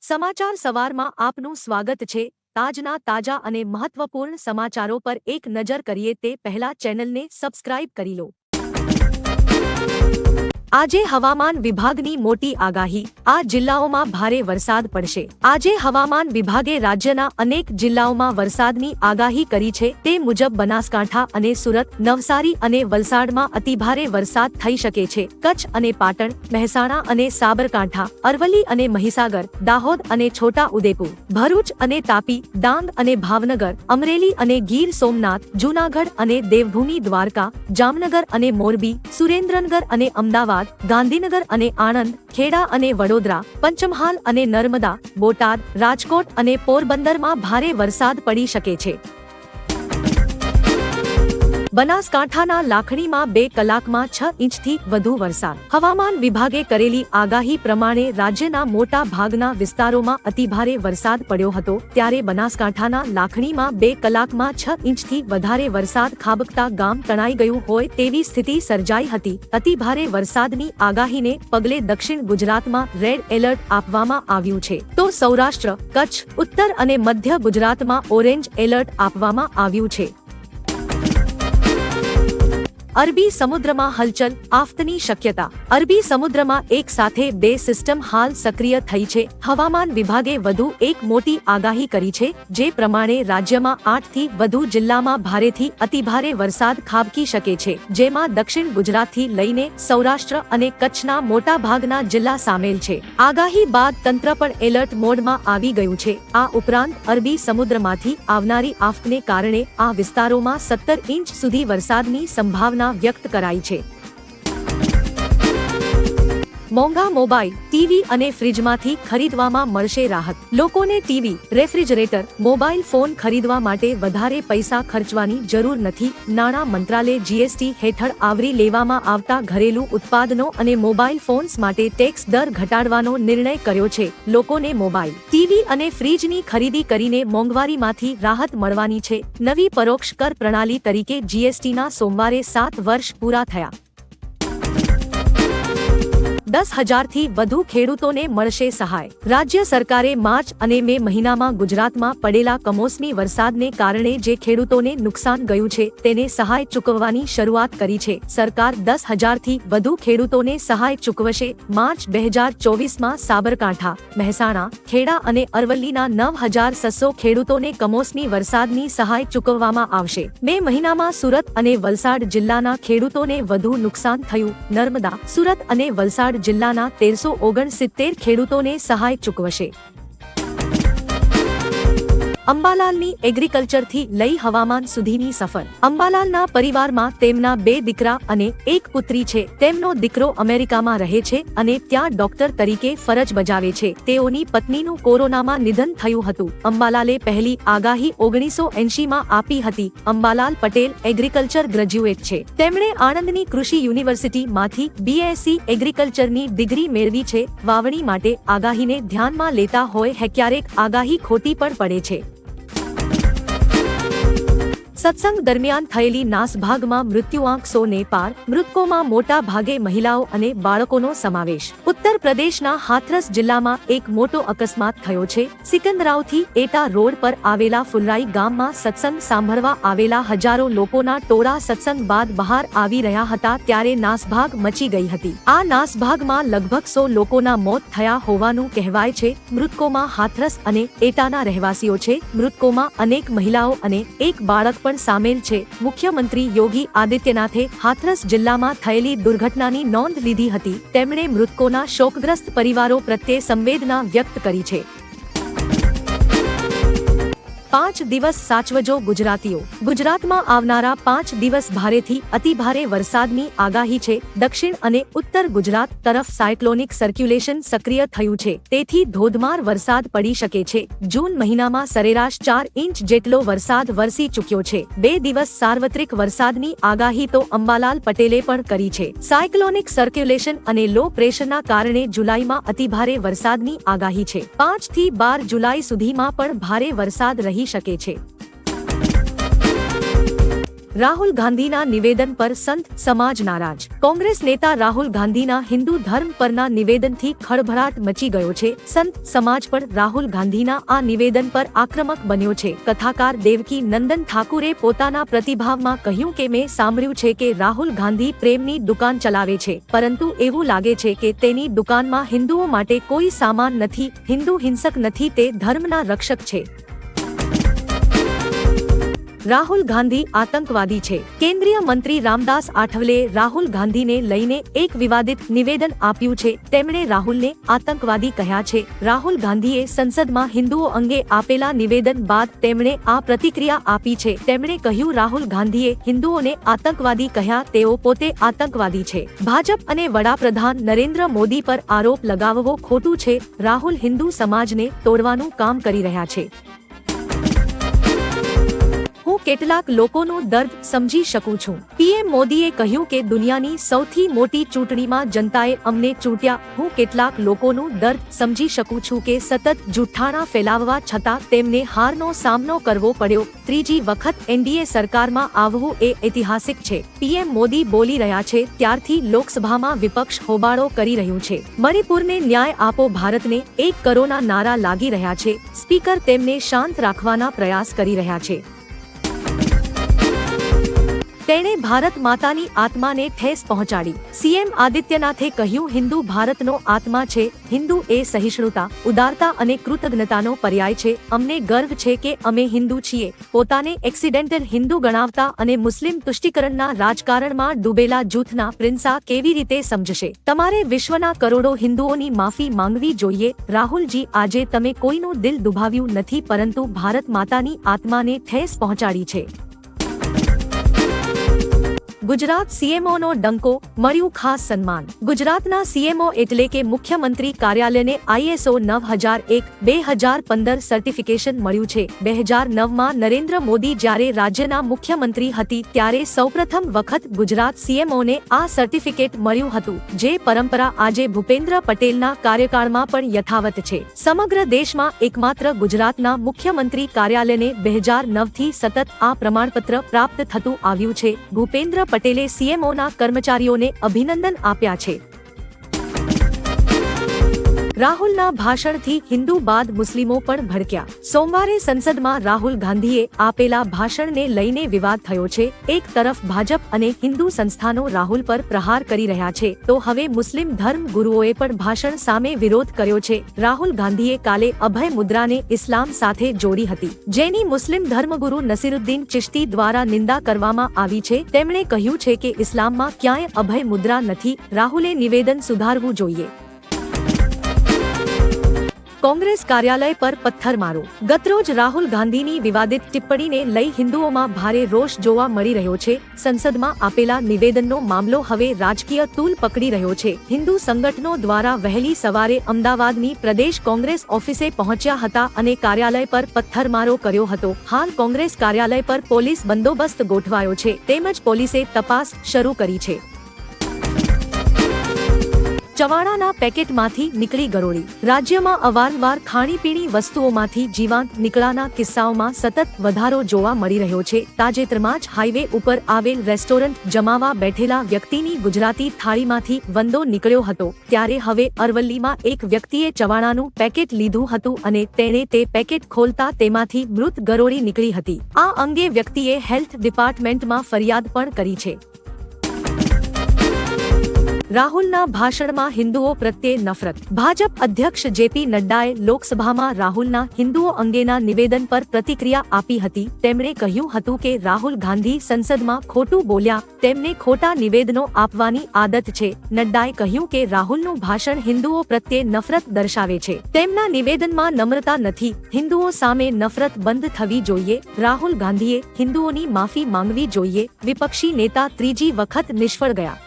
સમાચાર સવારમાં આપનું સ્વાગત છે। તાજના તાજા અને મહત્વપૂર્ણ સમાચારો પર એક નજર કરીએ તે પહેલા ચેનલને સબસ્ક્રાઇબ કરી લો। આજે હવામાન વિભાગની મોટી આગાહી। આ જિલ્લાઓમાં ભારે વરસાદ પડશે। આજે હવામાન વિભાગે રાજ્યના અનેક જિલ્લાઓમાં વરસાદની આગાહી કરી છે। તે મુજબ બનાસકાંઠા અને સુરત, નવસારી અને વલસાડમાં અતિભારે વરસાદ થઈ શકે છે। કચ્છ અને પાટણ, મહેસાણા અને સાબરકાંઠા, અરવલ્લી અને મહીસાગર, દાહોદ અને છોટા ઉદેપુર, ભરૂચ અને તાપી, ડાંગ અને ભાવનગર, અમરેલી અને ગીર સોમનાથ, જૂનાગઢ અને દેવભૂમિ દ્વારકા, જામનગર અને મોરબી, સુરેન્દ્રનગર અને અમદાવાદ, ગાંધીનગર અને આણંદ, ખેડા અને વડોદરા, પંચમહાલ અને નર્મદા, બોટાદ, રાજકોટ અને પોરબંદરમાં ભારે વરસાદ પડી શકે છે। બનાસકાંઠાના લાખણીમાં 2 કલાકમાં 6 ઇંચથી વધુ વરસાદ। હવામાન વિભાગે કરેલી આગાહી પ્રમાણે રાજ્યના મોટા ભાગના વિસ્તારોમાં અતિભારે વરસાદ પડ્યો હતો, ત્યારે બનાસકાંઠાના લાખણીમાં 2 કલાકમાં 6 ઇંચથી વધારે વરસાદ ખાબકતા ગામ તણાઈ ગયું હોય તેવી સ્થિતિ સર્જાઈ હતી। અતિભારે વરસાદની આગાહીને પગલે દક્ષિણ ગુજરાતમાં રેડ એલર્ટ આપવામાં આવ્યું છે, તો સૌરાષ્ટ્ર, કચ્છ, ઉત્તર અને મધ્ય ગુજરાતમાં ઓરેન્જ એલર્ટ આપવામાં આવ્યું છે। અરબી સમુદ્રમાં હલચલ, આફતની શક્યતા। અરબી સમુદ્રમાં એક સાથે 2 સિસ્ટમ હાલ સક્રિય થઈ છે। હવામાન વિભાગે વધુ એક મોટી આગાહી કરી છે, જે પ્રમાણે રાજ્યમાં 8 થી વધુ જિલ્લામાં ભારેથી અતિભારે વરસાદ ખાબકી શકે છે, જેમાં દક્ષિણ ગુજરાતથી લઈને સૌરાષ્ટ્ર અને કચ્છના મોટા ભાગના જિલ્લા સામેલ છે। આગાહી બાદ તંત્ર પણ એલર્ટ મોડમાં આવી ગયું છે। આ ઉપરાંત અરબી સમુદ્રમાંથી આવનારી આફતને કારણે આ વિસ્તારોમાં 17 ઇંચ સુધી વરસાદની સંભાવના વ્યક્ત કરાઈ છે। મોંઘા મોબાઈલ, ટીવી અને ફ્રીજમાંથી ખરીદવામાં મળશે રાહત। લોકોને ટીવી, રેફ્રિજરેટર, મોબાઈલ ફોન ખરીદવા માટે વધારે પૈસા ખર્ચવાની જરૂર નથી। નાણાં મંત્રાલયે જીએસટી હેઠળ આવરી લેવામાં આવતા ઘરેલું ઉત્પાદનો અને મોબાઈલ ફોન્સ માટે ટેક્સ દર ઘટાડવાનો નિર્ણય કર્યો છે। લોકોને મોબાઈલ, ટીવી અને ફ્રીજની ખરીદી કરીને મોંઘવારીમાંથી રાહત મળવાની છે। નવી પરોક્ષ કર પ્રણાલી તરીકે જીએસટીના સોમવારે 7 વર્ષ પૂરા થયા। 10,000 થી વધુ ખેડૂતોને મળશે સહાય। રાજ્ય સરકારે માર્ચ અને મે મહિનામાં ગુજરાતમાં પડેલા કમોસમી વરસાદને કારણે જે ખેડૂતોને નુકસાન ગયું છે તેને સહાય ચૂકવવાની શરૂઆત કરી છે। સરકાર 10,000 થી વધુ ખેડૂતોને સહાય ચૂકવશે। માર્ચ 2024માં સાબરકાંઠા, મહેસાણા, ખેડા અને અરવલ્લીના 9,600 ખેડૂતોને કમોસમી વરસાદની સહાય ચૂકવવામાં આવશે। મે મહિનામાં સુરત અને વલસાડ જિલ્લાના ખેડૂતોને વધુ નુકસાન થયું। નર્મદા, સુરત અને વલસાડ જિલ્લાના 1369 ખેડૂતોને સહાય ચૂકવશે। અંબાલાલની એગ્રીકલ્ચરથી લઈ હવામાન સુધીની સફર। અંબાલાલના પરિવારમાં તેમના 2 દીકરા અને 1 પુત્રી છે। તેમનો દીકરો અમેરિકામાં રહે છે અને ત્યાં ડોક્ટર તરીકે ફરજ બજાવે છે। તેઓની પત્નીનું કોરોનામાં નિધન થયું હતું। અંબાલાલે પહેલી આગાહી 1980માં આપી હતી। અંબાલાલ પટેલ એગ્રીકલ્ચર ગ્રેજ્યુએટ છે। તેમણે આણંદની કૃષિ યુનિવર્સિટીમાંથી બીએસસી એગ્રીકલ્ચરની ડિગ્રી મેળવી છે। વાવણી માટે આગાહીને ધ્યાનમાં લેતા હોય ક્યારેક આગાહી ખોટી પણ પડે છે। સત્સંગ દરમિયાન થયેલી નાસભાગમાં મૃત્યુઆંક 100 ને પાર। મૃતકોમાં મોટા ભાગે મહિલાઓ અને બાળકોનો સમાવેશ। ઉત્તર પ્રદેશના હાથરસ જિલ્લામાં એક મોટો અકસ્માત થયો છે। સિકંદરાવથી એટા રોડ પર આવેલા ફુલરાઈ ગામમાં સત્સંગ સાંભળવા આવેલા હજારો લોકોના ટોળા સત્સંગ બાદ બહાર આવી રહ્યા હતા ત્યારે નાસભાગ મચી ગઈ હતી। આ નાસભાગમાં લગભગ 100 લોકોના મોત થયા હોવાનું કહેવાય છે। મૃતકોમાં હાથરસ અને એટાના રહેવાસીઓ છે। મૃતકોમાં અનેક મહિલાઓ અને એક બાળક પણ સામેલ છે। મુખ્યમંત્રી યોગી આદિત્યનાથે હાથરસ જિલ્લામાં થયેલી દુર્ઘટનાની નોંધ લીધી હતી। તેમણે મૃતકોના શોકગ્રસ્ત પરિવારો પ્રત્યે સંવેદના વ્યક્ત કરી છે। 5 દિવસ સાચવજો ગુજરાતીઓ। ગુજરાતમાં આવનારા 5 દિવસ ભારેથી અતિભારે વરસાદની આગાહી છે। દક્ષિણ અને ઉત્તર ગુજરાત તરફ સાયક્લોનિક સર્ક્યુલેશન સક્રિય થયું છે, તેથી ધોધમાર વરસાદ પડી શકે છે। જૂન મહિનામાં સરેરાશ 4 ઇંચ જેટલો વરસાદ વરસી ચૂક્યો છે। 2 દિવસ સાર્વત્રિક વરસાદની આગાહી તો અંબાલાલ પટેલે પણ કરી છે। સાયક્લોનિક સર્ક્યુલેશન અને લો પ્રેશરના કારણે જુલાઈમાં અતિભારે વરસાદની આગાહી છે। 5 થી 12 જુલાઈ સુધીમાં પણ ભારે વરસાદ રહી શકે છે। રાહુલ ગાંધીના નિવેદન પર સંત સમાજ નારાજ। કોંગ્રેસ નેતા રાહુલ ગાંધીના હિન્દુ ધર્મ પરના નિવેદનથી ખળભળાટ મચી ગયો છે। સંત સમાજ પર રાહુલ ગાંધીના આ નિવેદન પર આક્રમક બન્યો છે। કથાકાર દેવકી નંદન ઠાકુરે પોતાના પ્રતિભાવમાં કહ્યું કે મેં સાંભળ્યું છે કે રાહુલ ગાંધી પ્રેમની દુકાન ચલાવે છે, પરંતુ એવું લાગે છે કે તેની દુકાનમાં હિન્દુઓ માટે કોઈ સામાન નથી। હિન્દુ હિંસક નથી, તે ધર્મના રક્ષક છે। રાહુલ ગાંધી આતંકવાદી છે। કેન્દ્રીય મંત્રી રામદાસ આઠવલેએ રાહુલ ગાંધીને લઈને એક વિવાદિત નિવેદન આપ્યું છે। તેમણે રાહુલને આતંકવાદી કહ્યા છે। રાહુલ ગાંધીએ સંસદમાં હિન્દુઓ અંગે આપેલા નિવેદન બાદ તેમણે આ પ્રતિક્રિયા આપી છે। તેમણે કહ્યું, રાહુલ ગાંધીએ હિન્દુઓને આતંકવાદી કહ્યા, તેઓ પોતે આતંકવાદી છે। ભાજપ અને વડાપ્રધાન નરેન્દ્ર મોદી પર આરોપ લગાવવો ખોટું છે। રાહુલ હિન્દુ સમાજને તોડવાનું કામ કરી રહ્યા છે। હું કેટલાક લોકોનું દર્દ સમજી શકું છું। પીએમ મોદીએ કહ્યું કે દુનિયાની સૌથી મોટી ચૂંટણીમાં જનતાએ અમને ચૂંટ્યા। હું કેટલાક લોકોનું દર્દ સમજી શકું છું કે સતત જૂઠાણા ફેલાવવા છતાં તેમને હારનો સામનો કરવો પડ્યો। ત્રીજી વખત એનડીએ સરકારમાં આવવું એ ઐતિહાસિક છે। પીએમ મોદી બોલી રહ્યા છે ત્યારથી લોકસભામાં વિપક્ષ હોબાળો કરી રહ્યું છે। મણિપુરને ન્યાય આપો, ભારતને એક કરોના નારા લાગી રહ્યા છે। સ્પીકર તેમને શાંત રાખવાના પ્રયાસ કરી રહ્યા છે। તેણે ભારત માતાની આત્માને ઠેસ પહોંચાડી। સીએમ આદિત્યનાથે કહ્યું, હિન્દુ ભારતનો આત્મા છે। હિન્દુ એ સહિષ્ણુતા, ઉદારતા અને કૃતજ્ઞતાનો પર્યાય છે। અમને ગર્વ છે કે અમે હિન્દુ છીએ। પોતાને એક્સિડેન્ટલ હિન્દુ ગણાવતા અને મુસ્લિમ તુષ્ટીકરણના રાજકારણમાં ડૂબેલા જૂથના પ્રિન્સા કેવી રીતે સમજશે? તમારે વિશ્વના કરોડો હિન્દુઓની માફી માંગવી જોઈએ। રાહુલજી, આજે તમે કોઈનું દિલ દુભાવ્યું નથી, પરંતુ ભારત માતાની આત્માને ઠેસ પહોંચાડી છે। ગુજરાત સીએમઓનો ડંકો, મળ્યું ખાસ સન્માન। ગુજરાતના સીએમઓ એટલે કે મુખ્યમંત્રી કાર્યાલયને ISO 9001/2015 સર્ટિફિકેશન મળ્યું છે। 2009માં નરેન્દ્ર મોદી જ્યારે રાજ્યના મુખ્યમંત્રી હતી ત્યારે સૌપ્રથમ વખત ગુજરાત સીએમઓને આ સર્ટિફિકેટ મળ્યું હતું, જે પરંપરા આજે ભૂપેન્દ્ર પટેલના કાર્યકાળમાં પણ યથાવત છે। સમગ્ર દેશમાં એકમાત્ર ગુજરાતના મુખ્યમંત્રી કાર્યાલયને 2009થી સતત આ પ્રમાણપત્ર પ્રાપ્ત થતું આવ્યું છે। ભૂપેન્દ્ર પટેલે સીએમઓના કર્મચારીઓને અભિનંદન આપ્યા છે। રાહુલના ભાષણથી હિન્દુ બાદ મુસ્લિમો પણ ભડક્યા। સોમવારે સંસદમાં રાહુલ ગાંધીએ આપેલા ભાષણને લઈને વિવાદ થયો છે। એક તરફ ભાજપ અને હિન્દુ સંસ્થાનો રાહુલ પર પ્રહાર કરી રહ્યા છે, તો હવે મુસ્લિમ ધર્મ ગુરુઓએ પણ ભાષણ સામે વિરોધ કર્યો છે। રાહુલ ગાંધીએ કાલે અભય મુદ્રાને ઇસ્લામ સાથે જોડી હતી, જેની મુસ્લિમ ધર્મગુરુ નસીરુદ્દીન ચિશ્તી દ્વારા નિંદા કરવામાં આવી છે। તેમણે કહ્યું છે કે ઇસ્લામમાં ક્યાંય અભય મુદ્રા નથી। રાહુલે નિવેદન સુધારવું જોઈએ। કોંગ્રેસ કાર્યાલય પર પથ્થરમારો। ગતરોજ રાહુલ ગાંધીની વિવાદિત ટિપ્પણીને લઈ હિન્દુઓમાં ભારે રોષ જોવા મળી રહ્યો છે। સંસદમાં આપેલા નિવેદનનો મામલો હવે રાજકીય તૂલ પકડી રહ્યો છે। હિન્દુ સંગઠનો દ્વારા વહેલી સવારે અમદાવાદની પ્રદેશ કોંગ્રેસ ઓફિસે પહોંચ્યા હતા અને કાર્યાલય પર પથ્થરમારો કર્યો હતો। હાલ કોંગ્રેસ કાર્યાલય પર પોલીસ બંદોબસ્ત ગોઠવાયો છે, તેમજ પોલીસે તપાસ શરૂ કરી છે। ચવાણાના પેકેટમાંથી નીકળી ગરોળી। રાજ્યમાં અવારનવાર ખાણીપીણી વસ્તુઓમાંથી જીવાંત નીકળાના કિસ્સાઓમાં સતત વધારો જોવા મળી રહ્યો છે। તાજેતરમાં જ હાઈવે ઉપર આવેલ રેસ્ટોરન્ટ જમાવા બેઠેલા વ્યક્તિની ગુજરાતી થાળીમાંથી વંદો નીકળ્યો હતો, ત્યારે હવે અરવલ્લીમાં એક વ્યક્તિએ ચવાણાનું પેકેટ લીધું હતું અને તેણે તે પેકેટ ખોલતા તેમાંથી મૃત ગરોળી નીકળી હતી। આ અંગે વ્યક્તિએ હેલ્થ ડિપાર્ટમેન્ટમાં ફરિયાદ પણ કરી છે। રાહુલના ભાષણમાં હિન્દુઓ પ્રત્યે નફરત। ભાજપ અધ્યક્ષ જેપી નડ્ડાએ લોકસભામાં રાહુલના હિન્દુઓ અંગેના નિવેદન પર પ્રતિક્રિયા આપી હતી। તેમણે કહ્યું હતું કે રાહુલ ગાંધી સંસદમાં ખોટું બોલ્યા, તેમને ખોટા નિવેદનો આપવાની આદત છે। નડ્ડાએ કહ્યું કે રાહુલનું ભાષણ હિન્દુઓ પ્રત્યે નફરત દર્શાવે છે। તેમના નિવેદનમાં નમ્રતા નથી। હિન્દુઓ સામે નફરત બંધ થવી જોઈએ। રાહુલ ગાંધીએ હિન્દુઓની માફી માંગવી જોઈએ। વિપક્ષી નેતા ત્રીજી વખત નિષ્ફળ ગયા।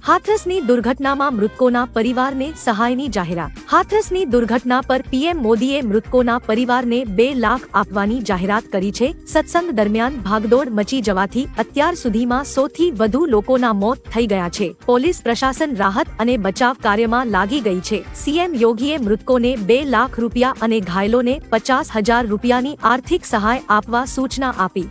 હાથરસની દુર્ઘટનામાં મૃતકોના પરિવારને સહાયની જાહેરાત. હાથરસની દુર્ઘટના પર પીએમ મોદીએ મૃતકોના પરિવારને 2 લાખ આપવાની જાહેરાત કરી છે. સત્સંગ દરમિયાન ભાગદોડ મચી જવાથી અત્યાર સુધીમાં 100 થી વધુ લોકોના મોત થઈ ગયા છે. પોલીસ પ્રશાસન રાહત અને બચાવ કાર્યમાં લાગી ગઈ છે. સીએમ યોગીએ મૃતકોને 2 લાખ રૂપિયા અને ઘાયલોને 50,000 રૂપિયાની આર્થિક સહાય આપવા સૂચના આપી.